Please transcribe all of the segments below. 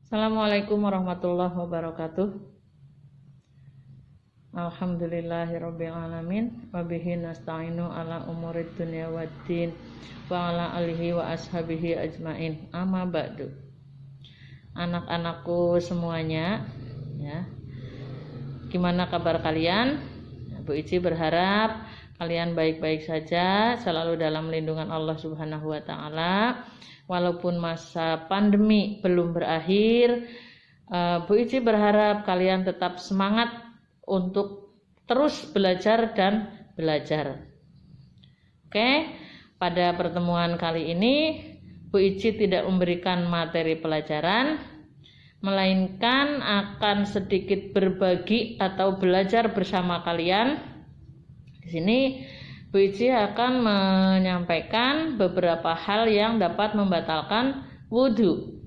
Assalamualaikum warahmatullahi wabarakatuh. Alhamdulillahirabbil alamin wa bihi nasta'inu ala umurid dunya waddin wa ala alihi wa ashabihi ajmain. Amma ba'du. Anak-anakku semuanya, ya. Gimana kabar kalian? Bu Ici berharap kalian baik-baik saja, selalu dalam lindungan Allah Subhanahu wa taala. Walaupun masa pandemi belum berakhir, Bu Ici berharap kalian tetap semangat untuk terus belajar dan belajar. Oke, pada pertemuan kali ini Bu Ici tidak memberikan materi pelajaran, melainkan akan sedikit berbagi atau belajar bersama kalian. Di sini Bu Ici akan menyampaikan beberapa hal yang dapat membatalkan wudhu.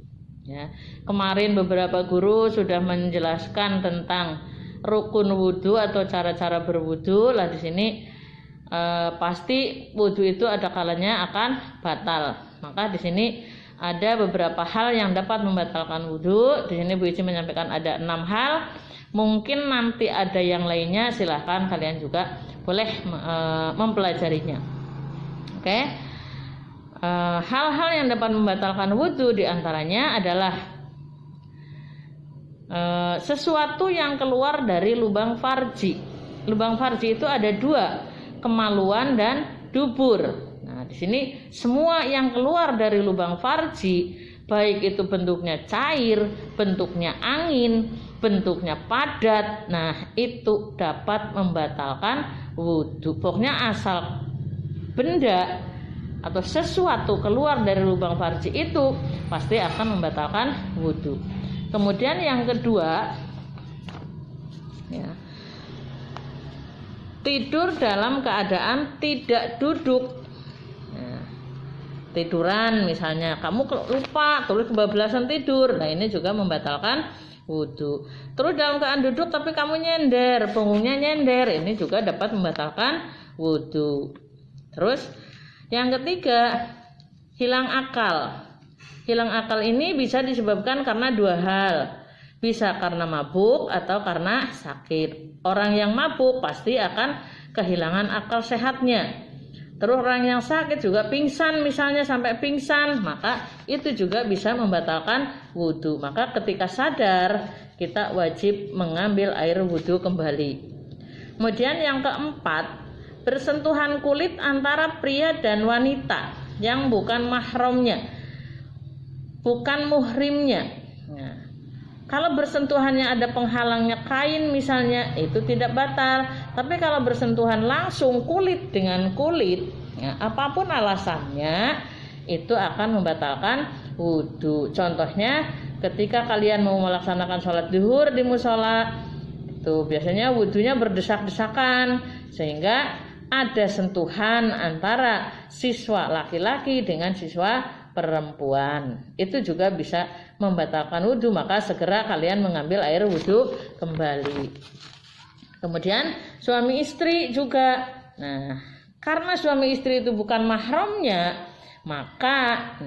Ya, kemarin beberapa guru sudah menjelaskan tentang rukun wudhu atau cara-cara berwudhu. Lah di sini pasti wudhu itu ada kalanya akan batal. Maka di sini ada beberapa hal yang dapat membatalkan wudhu. Di sini Bu Ici menyampaikan ada 6 hal. Mungkin nanti ada yang lainnya, silahkan kalian juga boleh mempelajarinya. Oke. Hal-hal yang dapat membatalkan wudhu diantaranya adalah sesuatu yang keluar dari lubang farji. Lubang farji itu ada 2, kemaluan dan dubur. Nah, di sini semua yang keluar dari lubang farji, baik itu bentuknya cair, bentuknya angin, bentuknya padat, nah itu dapat membatalkan wudhu. Pokoknya asal benda atau sesuatu keluar dari lubang farji itu pasti akan membatalkan wudhu. Kemudian yang kedua, ya, tidur dalam keadaan tidak duduk. Nah, tiduran misalnya, kamu lupa terus kebablasan tidur, nah ini juga membatalkan wudhu. Terus dalam keadaan duduk tapi kamu nyender, punggungnya nyender, ini juga dapat membatalkan wudhu. Terus yang ketiga, hilang akal. Hilang akal ini bisa disebabkan karena 2 hal. Bisa karena mabuk atau karena sakit. Orang yang mabuk pasti akan kehilangan akal sehatnya. Terus orang yang sakit juga pingsan, misalnya sampai pingsan, maka itu juga bisa membatalkan wudhu. Maka ketika sadar, kita wajib mengambil air wudhu kembali. Kemudian yang keempat, bersentuhan kulit antara pria dan wanita yang bukan mahramnya, bukan muhrimnya. Nah, kalau bersentuhannya ada penghalangnya kain misalnya, itu tidak batal. Tapi kalau bersentuhan langsung kulit dengan kulit, ya, apapun alasannya, itu akan membatalkan wudhu. Contohnya ketika kalian mau melaksanakan sholat zuhur di musola, itu biasanya wudhunya berdesak-desakan, sehingga ada sentuhan antara siswa laki-laki dengan siswa perempuan, itu juga bisa membatalkan wudhu. Maka segera kalian mengambil air wudhu kembali. Kemudian suami istri juga, nah karena suami istri itu bukan mahramnya, maka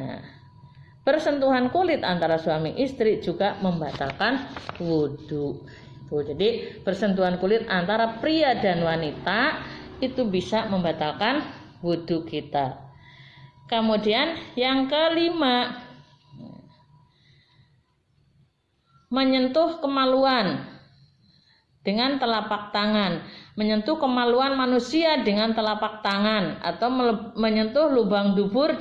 bersentuhan kulit antara suami istri juga membatalkan wudhu. Jadi bersentuhan kulit antara pria dan wanita itu bisa membatalkan wudhu kita. Kemudian yang kelima, menyentuh kemaluan dengan telapak tangan. Menyentuh kemaluan manusia dengan telapak tangan, atau menyentuh lubang dubur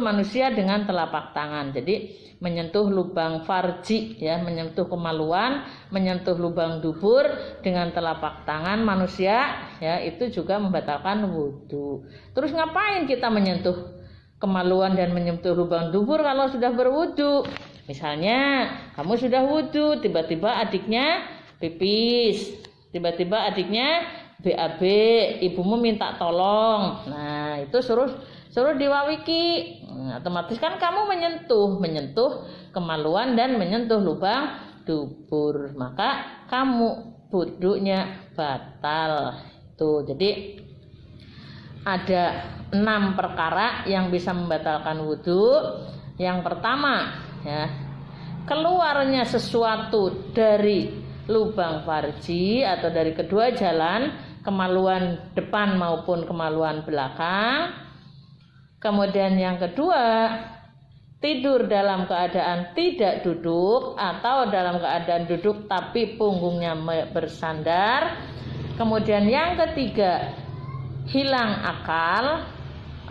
manusia dengan telapak tangan. Jadi menyentuh lubang farji, ya, menyentuh kemaluan, menyentuh lubang dubur dengan telapak tangan manusia, ya, itu juga membatalkan wudhu. Terus ngapain kita menyentuh kemaluan dan menyentuh lubang dubur kalau sudah berwudhu? Misalnya kamu sudah wudhu, tiba-tiba adiknya pipis, tiba-tiba adiknya BAB, ibumu minta tolong, nah itu suruh diwawiki. Otomatis kan kamu menyentuh kemaluan dan menyentuh lubang dubur, maka kamu wudhunya batal. Tuh, jadi ada 6 perkara yang bisa membatalkan wudhu. Yang pertama, ya, keluarnya sesuatu dari lubang farji atau dari kedua jalan, kemaluan depan maupun kemaluan belakang. Kemudian yang kedua, tidur dalam keadaan tidak duduk atau dalam keadaan duduk tapi punggungnya bersandar. Kemudian yang ketiga, hilang akal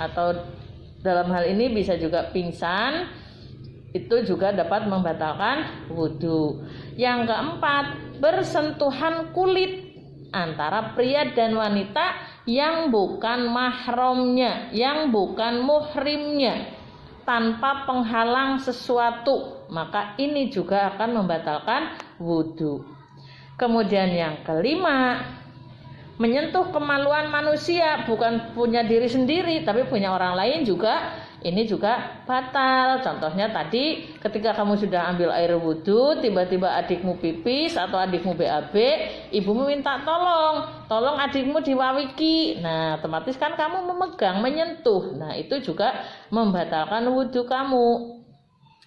atau dalam hal ini bisa juga pingsan, itu juga dapat membatalkan wudhu. Yang keempat, bersentuhan kulit antara pria dan wanita yang bukan mahramnya, yang bukan muhrimnya, tanpa penghalang sesuatu, maka ini juga akan membatalkan wudhu. Kemudian yang kelima, menyentuh kemaluan manusia, bukan punya diri sendiri tapi punya orang lain juga, ini juga batal. Contohnya tadi ketika kamu sudah ambil air wudhu, tiba-tiba adikmu pipis atau adikmu BAB, ibumu minta tolong adikmu diwawiki. Nah, otomatis kan kamu memegang, menyentuh. Nah, itu juga membatalkan wudhu kamu.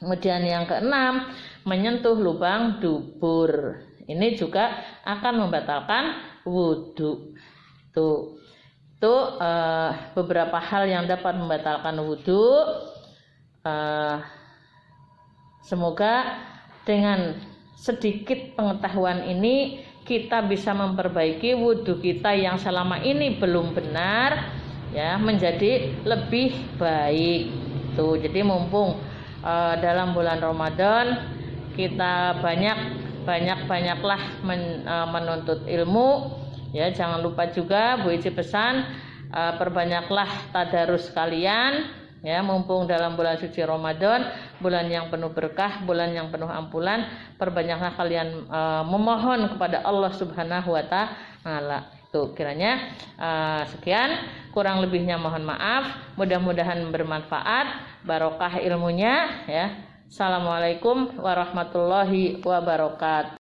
Kemudian yang keenam, menyentuh lubang dubur. Ini juga akan membatalkan wudhu. Itu beberapa hal yang dapat membatalkan wudhu. Semoga dengan sedikit pengetahuan ini kita bisa memperbaiki wudhu kita yang selama ini belum benar, ya, menjadi lebih baik. Jadi mumpung dalam bulan Ramadan kita banyaklah menuntut ilmu. Ya, jangan lupa juga Bu Ici pesan, perbanyaklah tadarus kalian, ya, mumpung dalam bulan suci Ramadan, bulan yang penuh berkah, bulan yang penuh ampunan. Perbanyaklah kalian memohon kepada Allah Subhanahu wa taala. Tuh, kiranya sekian, kurang lebihnya mohon maaf. Mudah-mudahan bermanfaat, barokah ilmunya, ya. Assalamualaikum warahmatullahi wabarakatuh.